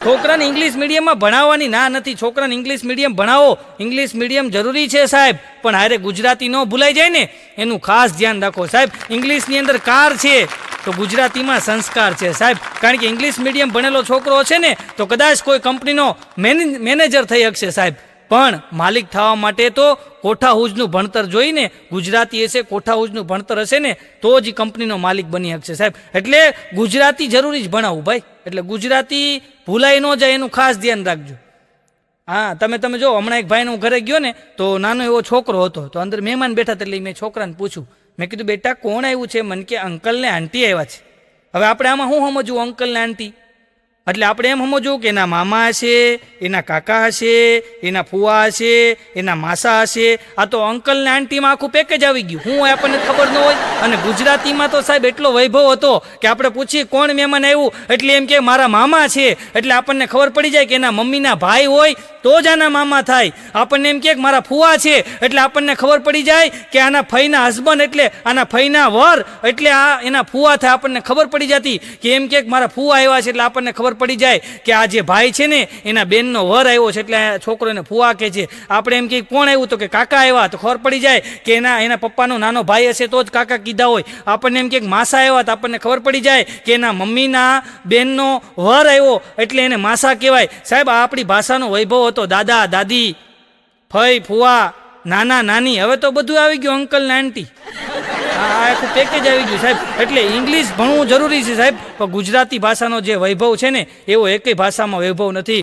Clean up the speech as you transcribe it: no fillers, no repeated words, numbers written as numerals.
છોકરાને ઇંગ્લિશ મીડિયમમાં ભણાવવાની ના નથી. છોકરાને ઇંગ્લિશ મીડિયમ ભણાવો. ઇંગ્લિશ મીડિયમ જરૂરી છે સાહેબ, પણ હારે ગુજરાતી ન ભૂલાઈ જાય ને એનું ખાસ ધ્યાન રાખો સાહેબ. ઇંગ્લિશની અંદર કાર છે તો ગુજરાતીમાં સંસ્કાર છે સાહેબ. કારણ કે ઇંગ્લિશ મીડિયમ ભણેલો છોકરો છે ને તો કદાચ કોઈ કંપનીનો મેનેજર થઈ શકશે સાહેબ, પણ માલિક થવા માટે તો કોઠા હુજનું ભણતર જોઈને, ગુજરાતી હશે, કોઠા હુજનું ભણતર હશે ને તો જ કંપનીનો માલિક બની શકશે સાહેબ. એટલે ગુજરાતી જરૂરી જ ભણાવવું ભાઈ. એટલે ગુજરાતી ભૂલાઈ ન જાય એનું ખાસ ધ્યાન રાખજો. હા, તમે જો હમણાં એક ભાઈને હું ઘરે ગયો ને તો નાનો એવો છોકરો હતો, તો અંદર મહેમાન બેઠા હતા, એટલે મેં છોકરાને પૂછ્યું, મેં કીધું બેટા કોણ આવ્યું છે? મને કે અંકલ ને આંટી આવ્યા છે. હવે આપણે આમાં શું સમજવું અંકલ ને આંટી? એટલે આપણે એમ સમજવું કે એના મામા હશે, એના કાકા હશે, એના ફુવા હશે, એના માસા હશે. આ તો અંકલ ને આંટીમાં આખું પેકેજ આવી ગયું. હું આપણને ખબર ન હોય. અને ગુજરાતીમાં તો સાહેબ એટલો વૈભવ હતો કે આપણે પૂછીએ કોણ મહેમાન આવ્યું, એટલે એમ કે મારા મામા છે. એટલે આપણને ખબર પડી જાય કે એના મમ્મીના ભાઈ હોય તો જ આના મામા થાય. આપણને એમ કે મારા ફુવા છે, એટલે આપણને ખબર પડી જાય કે આના ફઈના હસબન્ડ, એટલે આના ફઈના વર, એટલે આ એના ફુવા થાય. આપણને ખબર પડી જતી કે એમ કે મારા ફુવા આવ્યા છે, એટલે આપણને ખબર પડી જાય કે આ જે ભાઈ છે ને એના બેનનો વર આવ્યો છે, એટલે છોકરો એને ફુવા કહે છે. આપણે એમ કે કોણ આવ્યું, તો કે કાકા આવ્યા, તો ખબર પડી જાય કે એના પપ્પાનો નાનો ભાઈ હશે તો જ કાકા કીધા હોય. આપણને એમ કે માસા આવ્યા, તો આપણને ખબર પડી જાય કે એના મમ્મીના બેનનો વર આવ્યો, એટલે એને માસા કહેવાય. સાહેબ આ આપણી ભાષાનો વૈભવ હતો. દાદા દાદી, ફઈ ફુવા, નાના નાની, હવે તો બધું આવી ગયું, અંકલ ને આંટી, આ આખું પેકેજ આવી ગયું સાહેબ. એટલે ઇંગ્લિશ ભણવું જરૂરી છે સાહેબ, પણ ગુજરાતી ભાષાનો જે વૈભવ છે ને એવો એકેય ભાષામાં વૈભવ નથી.